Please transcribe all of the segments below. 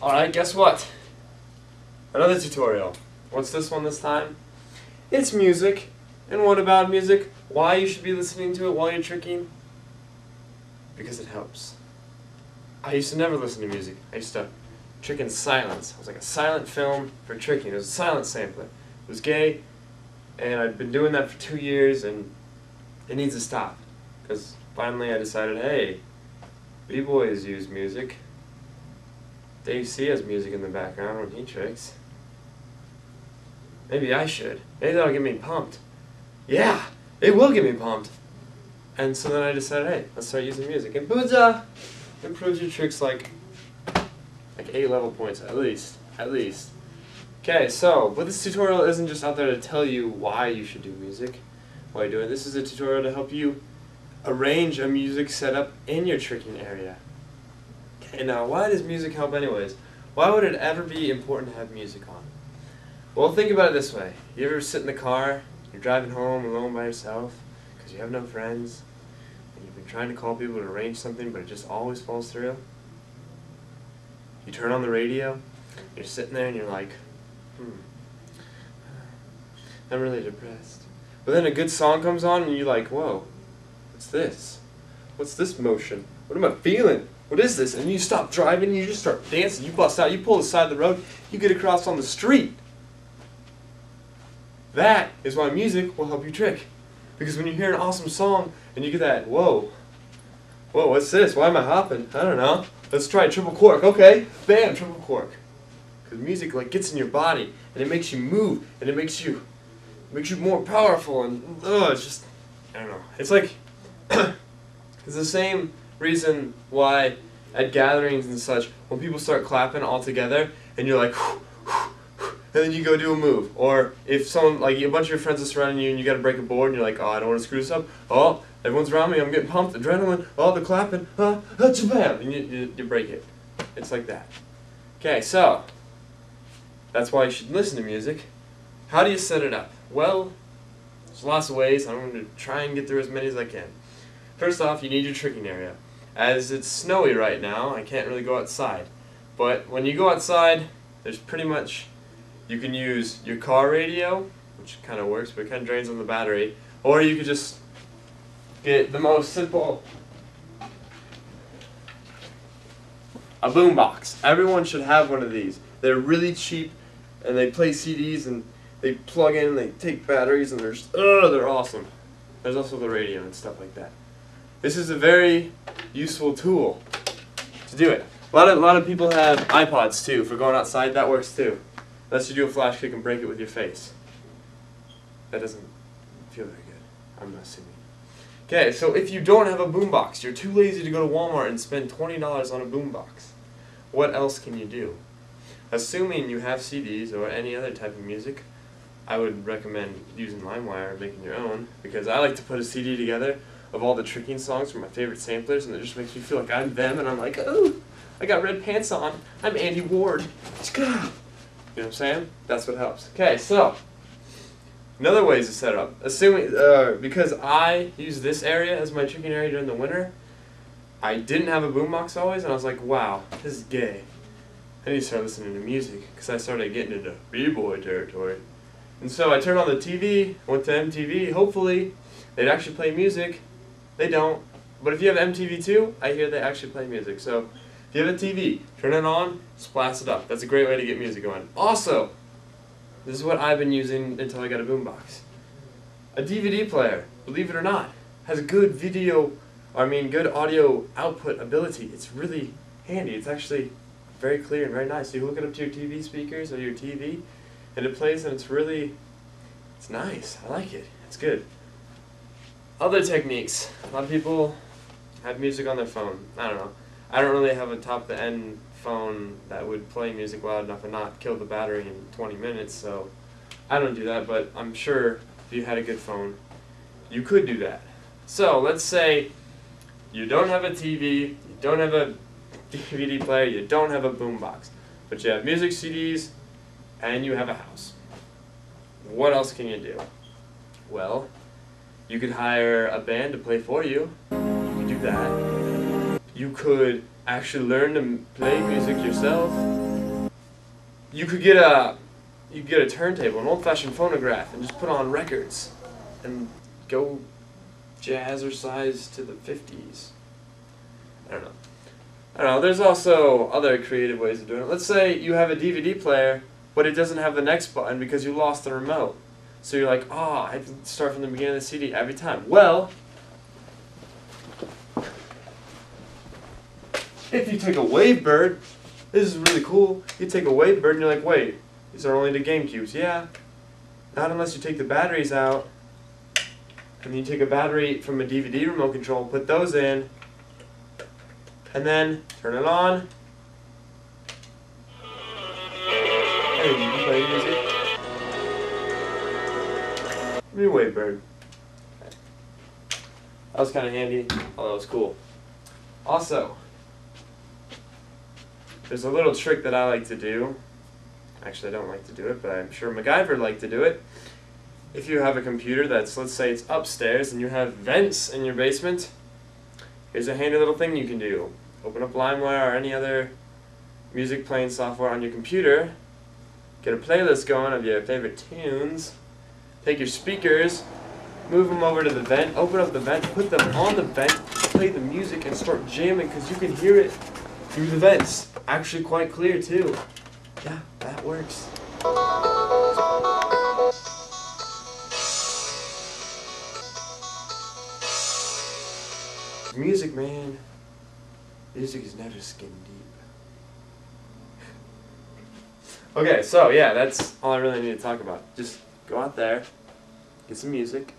Alright, guess what? Another tutorial. What's this one this time? It's music. And what about music? Why you should be listening to it while you're tricking? Because it helps. I used to never listen to music. I used to trick in silence. It was like a silent film for tricking. It was a silent sampler. It was gay, and I'd been doing that for 2 years, and it needs to stop. Because finally I decided, hey, B-boys use music. Dave C has music in the background when he tricks. Maybe I should. Maybe that'll get me pumped. Yeah, it will get me pumped. And so then I decided, hey, let's start using music. And Buddha improves your tricks like 8 level points at least. Okay, so, but this tutorial isn't just out there to tell you why you should do music while you're doing it. This is a tutorial to help you arrange a music setup in your tricking area. Okay, now why does music help anyways? Why would it ever be important to have music on? Well, think about it this way. You ever sit in the car, you're driving home alone by yourself because you have no friends, and you've been trying to call people to arrange something, but it just always falls through? You turn on the radio, you're sitting there and you're like, I'm really depressed. But then a good song comes on and you're like, whoa, what's this? What's this motion? What am I feeling? What is this? And you stop driving and you just start dancing. You bust out, you pull the side of the road, you get across on the street. That is why music will help you trick. Because when you hear an awesome song and you get that, whoa, what's this? Why am I hopping? I don't know. Let's try triple cork. Okay, bam, triple cork. Because music like gets in your body and it makes you move and it makes you more powerful and it's just, I don't know. It's like it's the same reason why at gatherings and such when people start clapping all together and you're like and then you go do a move, or if someone like a bunch of your friends are surrounding you and you got to break a board and you're like, oh, I don't want to screw this up. Oh, everyone's around me. I'm getting pumped, adrenaline. Oh, they're clapping. Bam, and you break it. It's like that. Okay, so that's why you should listen to music. How do you set it up? Well, there's lots of ways. I'm going to try and get through as many as I can. First off, you need your tricking area. As it's snowy right now, I can't really go outside. But when you go outside, there's pretty much, you can use your car radio, which kind of works, but it kind of drains on the battery. Or you could just get the most simple, a boombox. Everyone should have one of these. They're really cheap, and they play CDs, and they plug in, and they take batteries, and they're awesome. There's also the radio and stuff like that. This is a very useful tool to do it. A lot of people have iPods too for going outside. That works too. Unless you do a flash kick and break it with your face. That doesn't feel very good. I'm not assuming. Okay, so if you don't have a boombox, you're too lazy to go to Walmart and spend $20 on a boombox. What else can you do? Assuming you have CDs or any other type of music, I would recommend using LimeWire and making your own, because I like to put a CD together of all the tricking songs from my favorite samplers, and it just makes me feel like I'm them, and I'm like, oh, I got red pants on. I'm Andy Ward. Let's go. You know what I'm saying? That's what helps. Okay, so another way is to set it up. Assuming, because I use this area as my tricking area during the winter, I didn't have a boombox always, and I was like, wow, this is gay. I need to start listening to music, because I started getting into B-boy territory. And so I turned on the TV, went to MTV, hopefully they'd actually play music. They don't. But if you have MTV too, I hear they actually play music. So if you have a TV, turn it on, splash it up. That's a great way to get music going. Also, this is what I've been using until I got a boombox. A DVD player, believe it or not, has a good good audio output ability. It's really handy. It's actually very clear and very nice. You hook it up to your TV speakers or your TV, and it plays, and it's nice. I like it. It's good. Other techniques. A lot of people have music on their phone. I don't know. I don't really have a top-of-the-end phone that would play music loud enough and not kill the battery in 20 minutes, so I don't do that, but I'm sure if you had a good phone, you could do that. So let's say you don't have a TV, you don't have a DVD player, you don't have a boombox, but you have music CDs, and you have a house. What else can you do? Well, you could hire a band to play for you. You could do that. You could actually learn to play music yourself. You could get a turntable, an old-fashioned phonograph, and just put on records, and go jazzercise to the 50s. I don't know. I don't know. There's also other creative ways of doing it. Let's say you have a DVD player, but it doesn't have the next button because you lost the remote. So you're like, oh, I have to start from the beginning of the CD every time. Well, if you take a Wavebird, this is really cool. You take a Wavebird and you're like, wait, these are only the GameCubes. Yeah, not unless you take the batteries out. And you take a battery from a DVD remote control, put those in, and then turn it on. And you can play music. Give me a Wavebird. That was kind of handy. Oh, that was cool. Also, there's a little trick that I like to do. Actually, I don't like to do it, but I'm sure MacGyver liked to do it. If you have a computer that's, let's say it's upstairs and you have vents in your basement, here's a handy little thing you can do. Open up LimeWire or any other music playing software on your computer, get a playlist going of your favorite tunes, take your speakers, move them over to the vent, open up the vent, put them on the vent, play the music and start jamming because you can hear it through the vents. Actually quite clear too. Yeah, that works. Music, man. Music is never skin deep. Okay, so yeah, that's all I really need to talk about. Just go out there, get some music,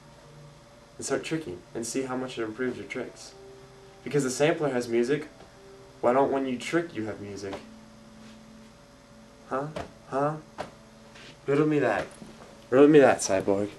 and start tricking, and see how much it improves your tricks. Because the sampler has music, why don't when you trick you have music? Huh? Huh? Riddle me that. Riddle me that, Cyborg.